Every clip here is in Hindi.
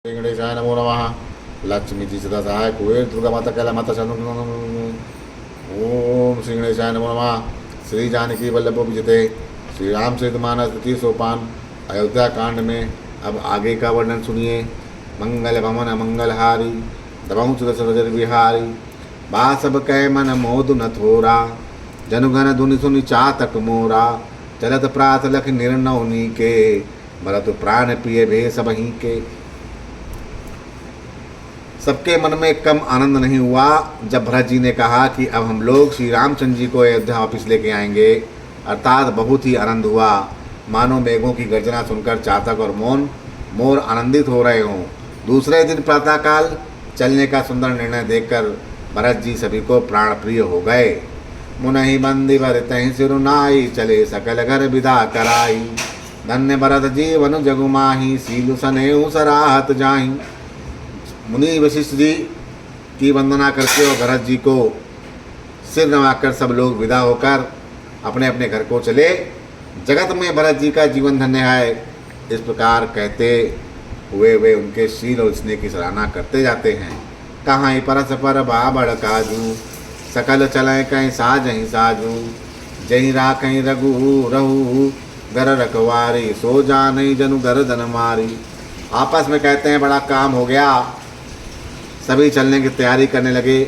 वेंकटेशाय नमो नमः। लक्ष्मी जी सदा सहाय कुबेर दुर्गा माता कैला माता चंद्र। ओम श्री गणेशाय नमो नमः। श्री जानकी वल्लभ विजते श्री रामचरित मानस द्वितीय सोपान अयोध्या कांड में अब आगे का वर्णन सुनिए। मंगल भवन मंगलहारी दबहु सुरसर विहारी बासब कै मन मोद न थोरा जनुगन धुनि सुनि चातक मोरा चलत प्रात लख निर्नवनी के भरत प्राण प्रिय भे सबही के। सबके मन में कम आनंद नहीं हुआ जब भरत जी ने कहा कि अब हम लोग श्री रामचंद्र जी को अयोध्या वापिस लेके आएंगे। अर्थात बहुत ही आनंद हुआ, मानो मेघों की गर्जना सुनकर चातक और मोर आनंदित हो रहे हों। दूसरे दिन प्रातःकाल चलने का सुंदर निर्णय देखकर भरत जी सभी को प्राण प्रिय हो गए। मुनहि बंदी भरतहि सिरुनाई चले सकल घर विदा कराई। धन्य भरत जीवन जगुमाही सीलु सनेहु सराहत जाही। मुनि वशिष्ठ जी की वंदना करके और भरत जी को सिर नवाकर सब लोग विदा होकर अपने अपने घर को चले। जगत में भरत जी का जीवन धन्य है, इस प्रकार कहते हुए वे उनके शील और स्नेह की सराहना करते जाते हैं। कहाँ परस पर बाबड़ काजू सकल चलें कहीं साजहीं साजू जहीं रा कहीं रघु रहू घर रखवारी सो जाने जनु गर्दन मारी। आपस में कहते हैं बड़ा काम हो गया, सभी चलने की तैयारी करने लगे।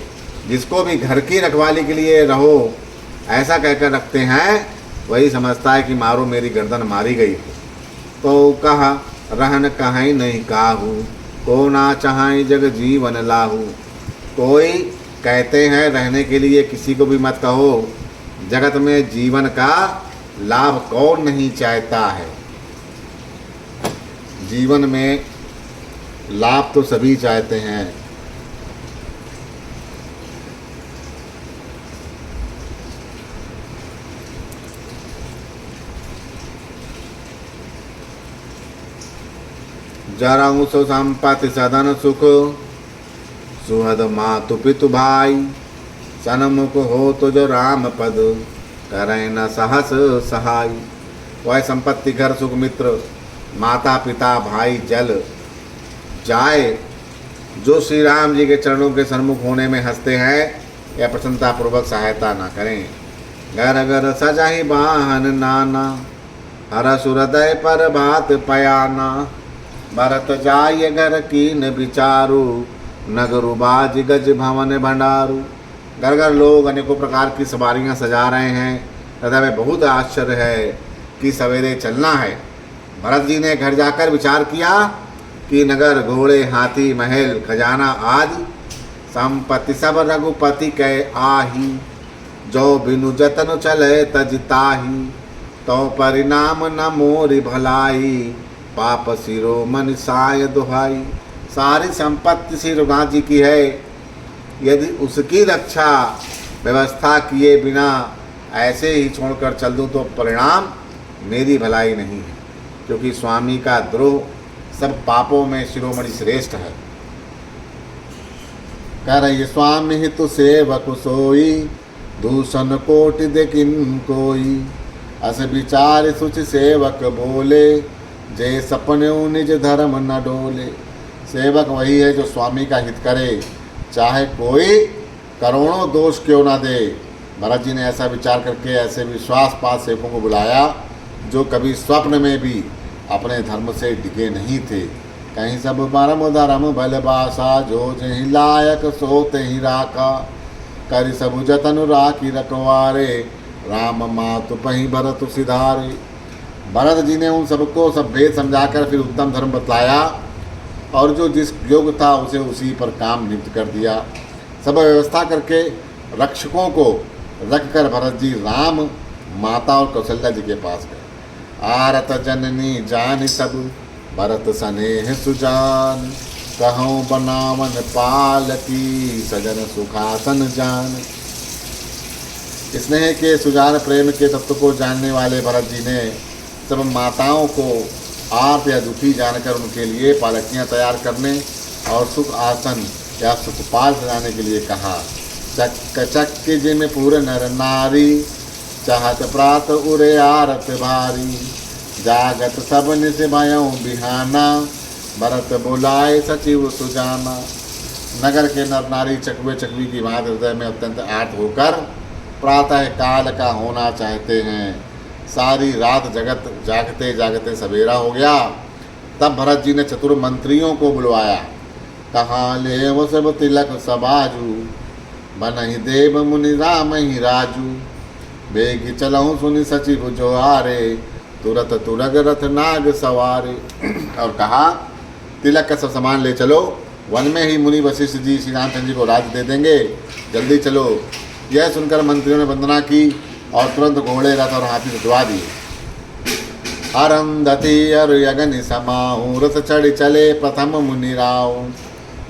जिसको भी घर की रखवाली के लिए रहो ऐसा कहकर रखते हैं, वही समझता है कि मारो मेरी गर्दन मारी गई है। तो कहा रहन कहीं नहीं काहू को ना चाहें जग जीवन लाहू। कोई कहते हैं रहने के लिए किसी को भी मत कहो, जगत में जीवन का लाभ कौन नहीं चाहता है। जीवन में लाभ तो सभी चाहते हैं। जराऊ सो संपत्ति सदन सुख सुहद मातु पितु भाई। सनमुख हो तो जो राम पद करें न सहस सहाय। वह संपत्ति घर सुख मित्र माता पिता भाई जल जाए जो श्री राम जी के चरणों के सन्मुख होने में हंसते हैं या प्रसन्नता पूर्वक सहायता न करें। घर घर सजाही वाहन नाना हर सुहृदय पर बात पयाना। भरत जाय घर कीन विचारू नगरु बाज गज भवन भंडारू। घर घर लोग अनेकों प्रकार की सवारियां सजा रहे हैं। हृदय में बहुत आश्चर्य है कि सवेरे चलना है। भरत जी ने घर जाकर विचार किया कि नगर घोड़े हाथी महल खजाना आदि संपत्ति सब रघुपति कै आही। जो बिनु जतन चले तजताही तो परिणाम न मोरी भलाई। पाप सिरो मन साय दुहाई। सारी संपत्ति श्री रघुनाथ जी की है, यदि उसकी रक्षा व्यवस्था किए बिना ऐसे ही छोड़कर चल दूँ तो परिणाम मेरी भलाई नहीं है, क्योंकि स्वामी का द्रोह सब पापों में शिरोमणि श्रेष्ठ है। कर स्वामी हितु सेवक सोई दूषण कोटि देखिन कोई। अस विचार सुच सेवक बोले जय सपने निज धर्म न डोले। सेवक वही है जो स्वामी का हित करे, चाहे कोई करोड़ों दोष क्यों ना दे। भरत जी ने ऐसा विचार करके ऐसे विश्वास पात सेवकों को बुलाया जो कभी स्वप्न में भी अपने धर्म से डिगे नहीं थे। कहीं सब परम धर्म भल बासा जो जही लायक सोते ही राखा। करि सब जतन राखी रखवारे राम मातु पही भरत सिधारे। भरत जी ने उन सबको सब भेद समझाकर फिर उत्तम धर्म बतलाया और जो जिस योग्य था उसे उसी पर काम नियुक्त कर दिया। सब व्यवस्था करके रक्षकों को रखकर भरत जी राम माता और कौशल्या जी के पास गए। आरत जननी जान सब भरत स्नेह सुजान। कहूँ बनावन पाल की सजन सुखासन जान। स्नेह के सुजान प्रेम के तत्व को जानने वाले भरत जी ने सब माताओं को आर्त या दुखी जानकर उनके लिए पालकियाँ तैयार करने और सुख आसन या सुखपाल सजाने के लिए कहा। चक चक जिम पूर नर नारी चाहत प्रात उरे आरत भारी। जागत सब निस भयों बिहाना भरत बुलाए सचिव सुजाना। नगर के नर नारी चकवे चकवी की भांति हृदय में अत्यंत आर्त होकर प्रातः काल का होना चाहते हैं। सारी रात जगत जागते जागते सवेरा हो गया। तब भरत जी ने चतुर मंत्रियों को बुलवाया। कहाँ ले वो सब तिलक सबाजू, बनहि देव मुनि राम ही राजू। बेग चलहूँ सुनि सचिव जो आरे, तुरत तुरग रथ नाग सवारे। और कहा तिलक का सब सामान ले चलो, वन में ही मुनि वशिष्ठ जी श्री रामचंद्र जी को राज दे देंगे, जल्दी चलो। यह सुनकर मंत्रियों ने वंदना की और तुरंत घोड़े रथ और हाथी भिजवा दिए। अरुंधति अर यगनि समाहु, रथ चढ़ चले प्रथम मुनि राव।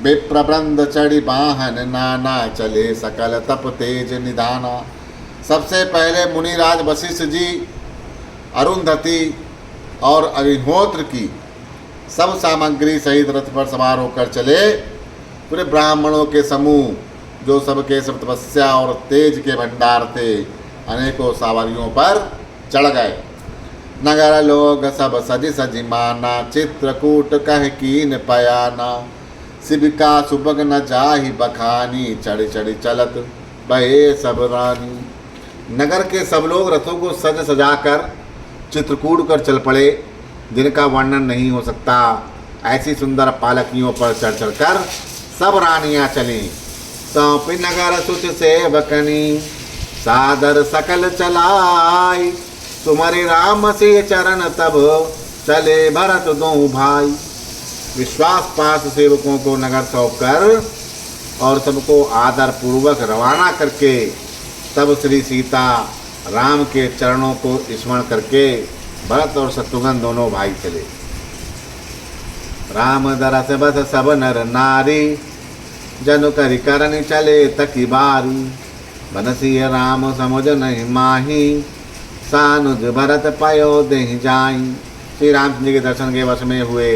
विप्रबंध चढ़ी वाहन नाना, चले सकल तप तेज निधाना। सबसे पहले मुनिराज वशिष्ठ जी अरुंधति और अग्निहोत्र की सब सामग्री सहित रथ पर सवार होकर चले। पूरे ब्राह्मणों के समूह जो सबके सब तपस्या और तेज के भंडार थे, अनेकों सवारियों पर चढ़ गए। नगर लोग सब सज सज माना, चित्रकूट कह कीन पयाना। शिविका सुबग न जाहि बखानी, चढ़ चढ़ चलत बहे सब रानी। नगर के सब लोग रथों को सज सजाकर चित्रकूट कर चल पड़े, जिनका वर्णन नहीं हो सकता। ऐसी सुंदर पालकियों पर चढ़ चढ़कर सब रानियां चली। सौंपी नगर सुच सेवकनी, सादर सकल चलाई। तुम्हारे राम से चरण तब, चले भरत दो भाई। विश्वास पास सेवकों को नगर सौंप कर और सबको आदर पूर्वक रवाना करके तब श्री सीता राम के चरणों को स्मरण करके भरत और शत्रुघ्न दोनों भाई चले। राम दरस बस सब नर नारी, जनु करि करनि चले तकी बारी। बनसी राम समुझ नहीं माही, सानुज भरत पयो देहि जाई। श्री रामचंद्र जी के दर्शन के वश में हुए,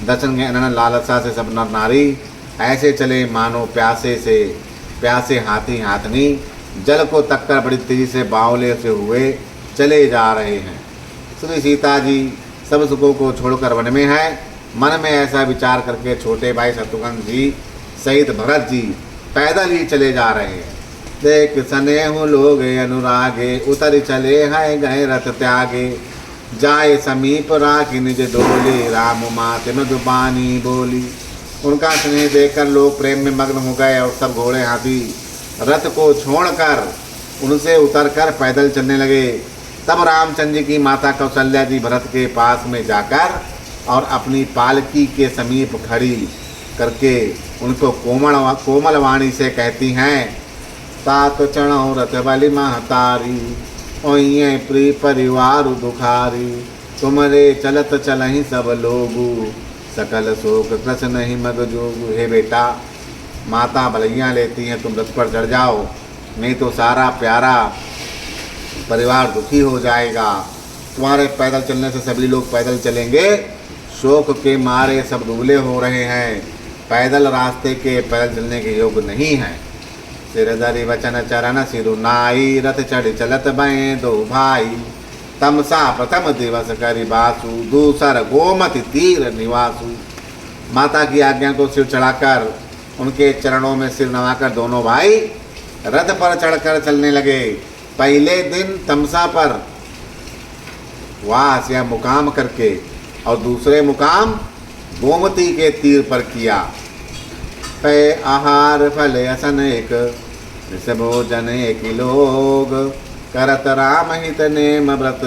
दर्शन के अनन्य लालसा से सब नर नारी ऐसे चले मानो प्यासे हाथी हाथनी जल को तक्कर बड़ी तेजी से बावले से हुए चले जा रहे हैं। श्री सीता जी सब सुखों को छोड़कर वन में है। मन में ऐसा विचार करके छोटे भाई शत्रुघ्न जी सहित भरत जी पैदल ही चले जा रहे हैं। देख स्नेह लोग अनुरागे, उतर चले हैं गए रथ त्यागे। जाए समीप राखी निज डोली, राम मात मधुबानी बोली। उनका स्नेह देखकर लोग प्रेम में मग्न हो गए और सब घोड़े हाथी रथ को छोड़कर उनसे उतरकर पैदल चलने लगे। तब रामचंद्र जी की माता कौशल्या जी भरत के पास में जाकर और अपनी पालकी के समीप खड़ी करके उनको कोमल वाणी से कहती हैं, तात चढ़ो रथ बलि महतारी, ओइये प्रिय परिवार दुखारी। तुमरे चलत चलहि सब लोगु, सकल शोक कृष्ण नहीं मग जोगु। हे बेटा, माता भलैया लेती हैं, तुम रथ पर चढ़ जाओ, नहीं तो सारा प्यारा परिवार दुखी हो जाएगा। तुम्हारे पैदल चलने से सभी लोग पैदल चलेंगे, शोक के मारे सब दुबले हो रहे हैं, पैदल रास्ते के पैदल चलने के योग नहीं हैं। सिरधरि वचन चरण सिरु नाई, रथ चढ़ चलत बए दो भाई। तमसा प्रथम दिवस करि बासु, दूसर गोमति तीर निवासु। माता की आज्ञा को सिर चढ़ाकर उनके चरणों में सिर नवाकर दोनों भाई रथ पर चढ़कर चलने लगे। पहले दिन तमसा पर वास या मुकाम करके और दूसरे मुकाम गोमती के तीर पर किया। पे आहार फल असन एक, भोजन एक लोग। करत राम हित नेम व्रत,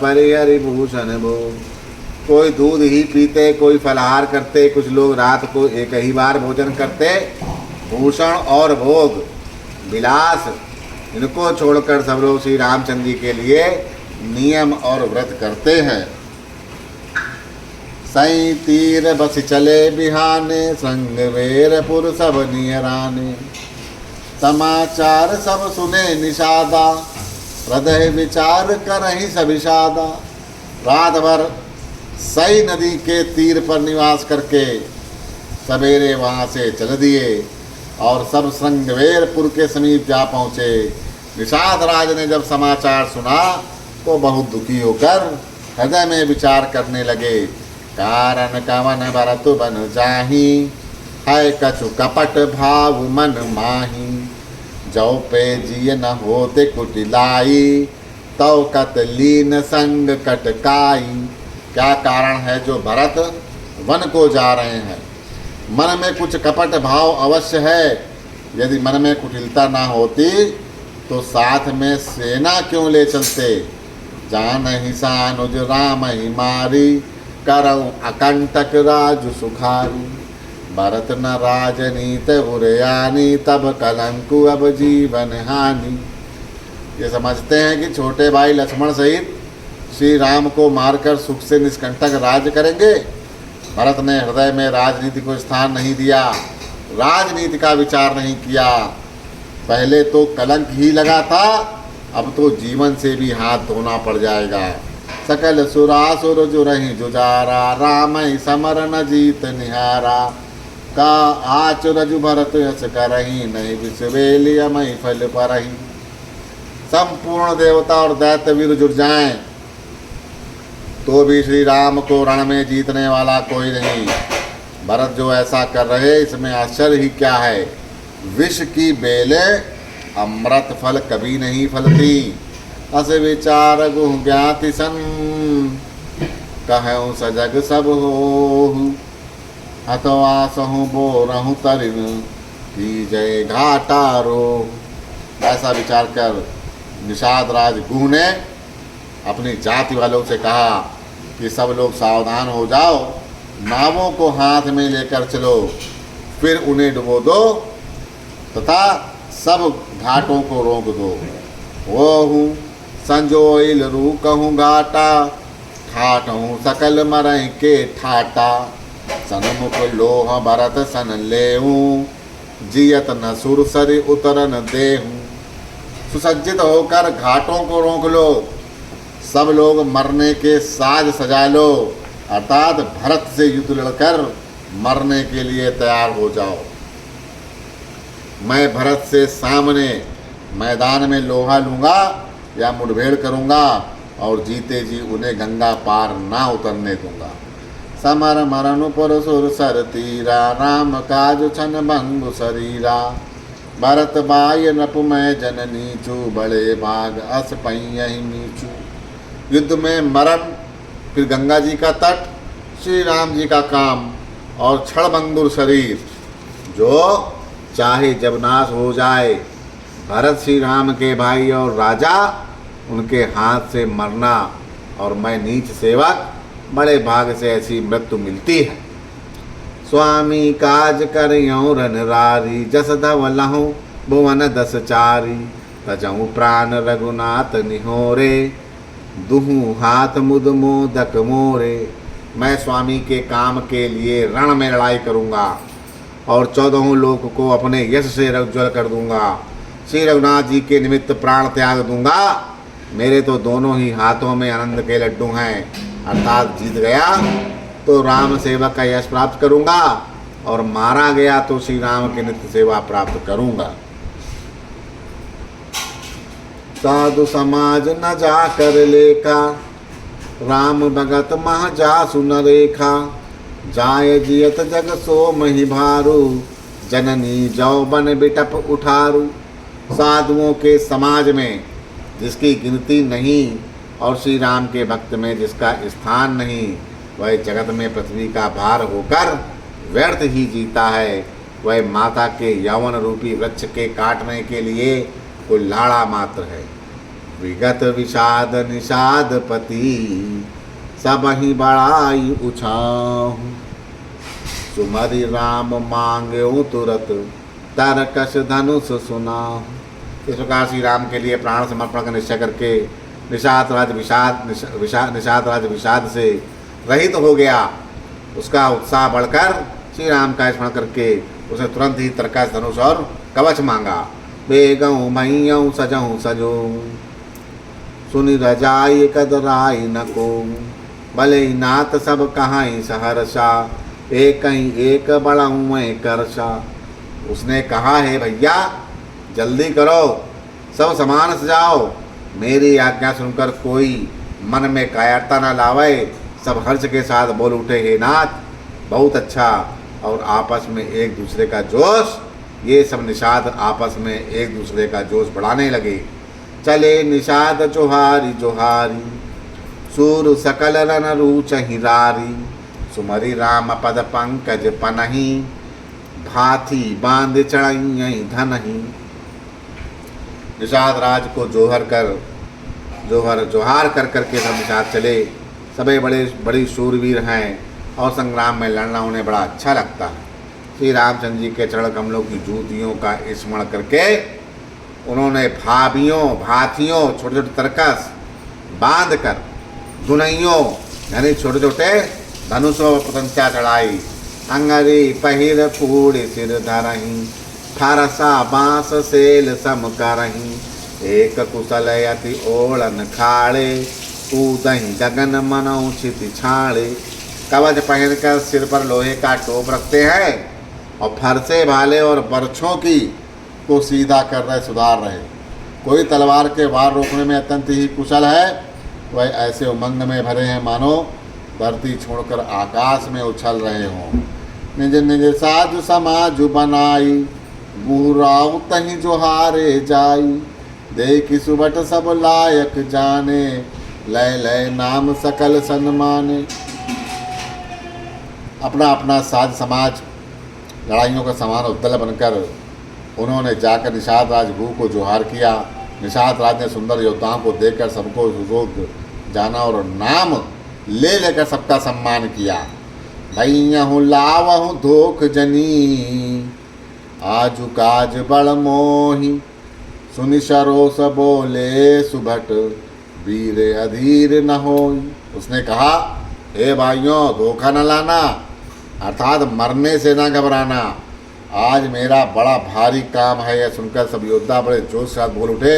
परिहरि भूषण भोग। कोई दूध ही पीते, कोई फलाहार करते, कुछ लोग रात को एक ही बार भोजन करते। भूषण और भोग विलास इनको छोड़कर सब लोग श्री रामचंद्र जी के लिए नियम और व्रत करते हैं। सई तीर बस चले बिहाने, श्रृंगवेरपुर सब नियराने। समाचार सब सुने निषादा, हृदय विचार करहि सविषादा। रात भर सई नदी के तीर पर निवास करके सवेरे वहाँ से चल दिए और सब श्रृंगवेरपुर के समीप जा पहुँचे। निषाद राज ने जब समाचार सुना तो बहुत दुखी होकर हृदय में विचार करने लगे। कारण कवन भरत बन जाही, है कछु कपट भाव मन माही। जौ पे जिय न होते कुटिलाई, तौ कत लीन संग कटकाई। क्या कारण है जो भरत वन को जा रहे हैं? मन में कुछ कपट भाव अवश्य है। यदि मन में कुटिलता ना होती तो साथ में सेना क्यों ले चलते। जान ही सानुज राम ही मारी, करऊ अकंटक राजु सुखारी। भरत न राजनीत बुरयानी, तब कलंकु अब जीवन हानि। ये समझते हैं कि छोटे भाई लक्ष्मण सहित श्री राम को मारकर सुख से निष्कंटक राज्य करेंगे। भरत ने हृदय में राजनीति को स्थान नहीं दिया, राजनीति का विचार नहीं किया। पहले तो कलंक ही लगा था, अब तो जीवन से भी हाथ धोना पड़ जाएगा। सकल सुरासुर जुरहि जुजारा, राम समर न जीत निहारा। का आच रजु भरत यस करही, नहीं विश्वेलिय मई फल परही। संपूर्ण देवता और दैत्य वीर जुट जाएं तो भी श्री राम को रण में जीतने वाला कोई नहीं। भरत जो ऐसा कर रहे इसमें आश्चर्य ही क्या है। विष की बेले अमृत फल कभी नहीं फलती। अस विचार गुह ज्ञाति सन, कहूँ सजग सब हो। हतवा सहु बो रहूँ तरिन, की जय घाटारो। ऐसा विचार कर निषाद राज गुह ने अपनी जाति वालों से कहा कि सब लोग सावधान हो जाओ, नावों को हाथ में लेकर चलो, फिर उन्हें डुबो दो तथा सब घाटों को रोक दो। वो हूँ संजोइल रू कहूँ घाटा, ठाट हूँ सकल मरई के ठाटा। सनमुख लोह भरत सन लेहूँ, जियत न सुरसरी उतरन देहूँ। सुसज्जित होकर घाटों को रोक लो, सब लोग मरने के साज सजा लो, अर्थात भरत से युद्ध लड़कर मरने के लिए तैयार हो जाओ। मैं भरत से सामने मैदान में लोहा लूँगा या मुठभेड़ करूँगा और जीते जी उन्हें गंगा पार ना उतरने दूँगा। समर मरनु पुर सुर सर तीरा, राम काज छन भंगु शरीरा। भरत बाय नपु मैं जननीचू, बड़े भाग अस पई नीचू। युद्ध में मरण, फिर गंगा जी का तट, श्री राम जी का काम और क्षणभंगुर शरीर जो चाहे जब नाश हो जाए। भरत श्री राम के भाई और राजा, उनके हाथ से मरना और मैं नीच सेवक, बड़े भाग से ऐसी मृत्यु मिलती है। स्वामी काज करियो रनरारी, जस धवलहु भुवन दस चारी। तजहु प्राण रघुनाथ निहोरे, दुहु हाथ मुद मोदक मोरे। मैं स्वामी के काम के लिए रण में लड़ाई करूँगा और 14 लोक को अपने यश से उज्ज्वल कर दूंगा। श्री रघुनाथ जी के निमित्त प्राण त्याग दूंगा। मेरे तो दोनों ही हाथों में आनंद के लड्डू हैं, अर्थात जीत गया तो राम सेवा का यश प्राप्त करूंगा और मारा गया तो श्री राम की नित्य सेवा प्राप्त करूंगा। साधु समाज न जा कर लेखा, राम भगत मह जासु न रेखा। जाय जियत जग सो मही भारू, जननी जौ बन बिटप उठारू। साधुओं के समाज में जिसकी गिनती नहीं और श्री राम के भक्त में जिसका स्थान नहीं, वह जगत में पृथ्वी का भार होकर व्यर्थ ही जीता है। वह माता के यौवन रूपी वृक्ष के काटने के लिए कोई लाड़ा मात्र है। विगत विषाद निषाद पति, सब ही बड़ाई उछाहु। सुमरि राम मांग्यो तुरत, तरकस धनुष सुनाहु। इस प्रकार श्री राम के लिए प्राण समर्पण का निश्चय करके निषाद राज विषाद से रहित हो गया। उसका उत्साह बढ़कर श्री राम का स्मरण करके उसने तुरंत ही तरकस धनुष और कवच मांगा। बेगऊ मैयऊ सजऊ सजो, सुनि रजाई कदराई न को। भले नाथ सब कहाई सहरसा, एक ही एक बड़ाऊँ करसा। उसने कहा है भैया जल्दी करो, सब सामान सजाओ। मेरी आज्ञा सुनकर कोई मन में कायरता न लावे, सब हर्ष के साथ बोल उठे, हे नाथ बहुत अच्छा। और आपस में एक दूसरे का जोश, ये सब निषाद आपस में एक दूसरे का जोश बढ़ाने लगे। चले निषाद जोहारी जोहारी, सूर सकल रन रूच हिरारी, सुमरी राम पद पंकज पनही, भाथी बांध चढ़ई धनही। निषाद राज को जोहार कर करके सब निषाद चले। सभी बड़ी शूरवीर हैं और संग्राम में लड़ना उन्हें बड़ा अच्छा लगता है। श्री रामचंद्र जी के चरण कमलों की जूतियों का स्मरण करके उन्होंने भाथियों छोटे छोटे तरकस बांध कर, दुनइयों यानी छोटे छोटे धनुषों पर पतंचा चढ़ाई। अंगरी पहिर फूड़ सिर धरही, फरसा बांस सेल सम करही, एक कुशल यति ओढ़न खाड़े, कूदही गगन मनौ छिति छाड़े। कवच पहनकर सिर पर लोहे का टोप रखते हैं और फरसे भाले और बरछों की को सीधा कर रहे, सुधार रहे। कोई तलवार के वार रोकने में अत्यंत ही कुशल है, वह ऐसे उमंग में भरे हैं मानो धरती छोड़कर आकाश में उछल रहे हों। निज निज साधु समाज बनाई, गुराऊ तही जोहारे जाई, देखी सुबट सब लायक जाने, लय लय नाम सकल सन्माने। अपना अपना साध समाज लड़ाइयों का समान उद्दल बनकर उन्होंने जाकर निषाद राज भू को जोहार किया। निषाद राज ने सुंदर योद्धाओं को देखकर सबको रोक जाना और नाम ले लेकर सबका सम्मान किया। भैया हूँ लावहूँ धोख जनी, आजु काज बड़ मोही, सुनि सरोस बोले सुभट, वीर अधीर न होई। उसने कहा, हे भाइयों धोखा न लाना, अर्थात मरने से ना घबराना। आज मेरा बड़ा भारी काम है। यह सुनकर सब योद्धा बड़े जोश के साथ बोल उठे,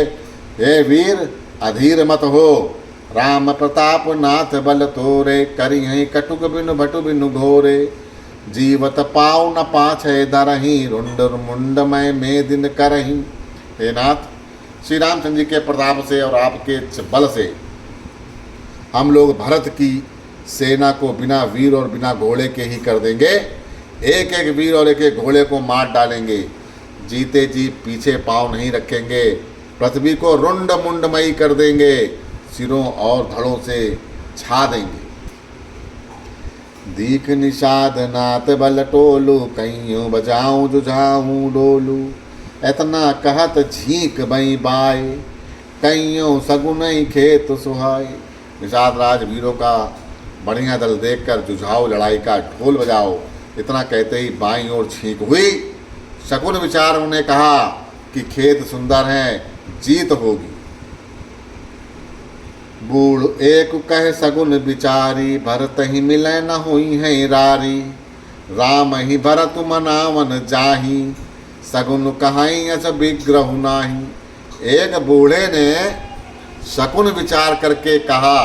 हे वीर अधीर मत हो, राम प्रताप नाथ बल तोरे, करी हैं कटुक बिनु भटु बिनु घोरे, जीवत पाऊ न पाछे दरही, रुंड मुंड में दिन करही। हे नाथ, श्री रामचंद्र जी के प्रताप से और आपके बल से हम लोग भरत की सेना को बिना वीर और बिना घोड़े के ही कर देंगे। एक एक वीर और एक एक घोड़े को मार डालेंगे, जीते जी पीछे पाँव नहीं रखेंगे, पृथ्वी को रुंड मुंडमयी कर देंगे, सिरों और धड़ों से छा देंगे। दीख निषाद नाथ बल टोलू, कईयों बजाऊं जुझाऊं डोलू, एतना कहत झीक बई बाए, कईयों सगुनई खेत सुहाए। निषाद राज वीरों का बढ़िया दल देखकर जुझाओ लड़ाई का ढोल बजाओ। इतना कहते ही बाईं ओर छींक हुई। शकुन विचार उन्हें कहा कि खेत सुंदर हैं, जीत होगी। बूढ़ एक कह सगुन बिचारी, भरत ही मिले न हुई है रारी, राम ही भरत मनावन जाही, सगुन कहाई अस विग्रह नाही। एक बूढ़े ने शकुन विचार करके कहा,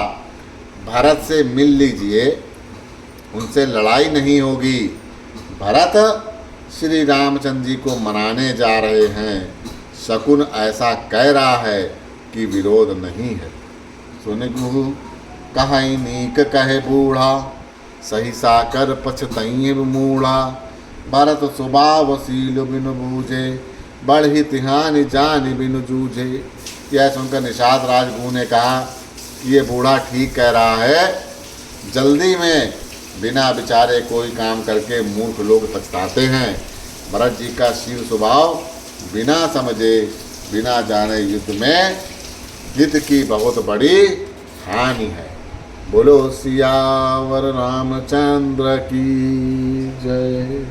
भरत से मिल लीजिए, उनसे लड़ाई नहीं होगी। भरत श्री रामचंद्र जी को मनाने जा रहे हैं। शकुन ऐसा कह रहा है कि विरोध नहीं है। सुन गुहु कहीं नीक कहे बूढ़ा, सही साकर पछतई मूढ़ा, भरत स्वभावशील बिनु बूझे, बढ़ी तिहानी जान बिनु जूझे। यह सुनकर निषाद राजगुरु ने कहा कि ये बूढ़ा ठीक कह रहा है। जल्दी में बिना विचारे कोई काम करके मूर्ख लोग पछताते हैं। भरत जी का शील स्वभाव बिना समझे बिना जाने युद्ध में हित की बहुत बड़ी हानि है। बोलो सियावर रामचंद्र की जय।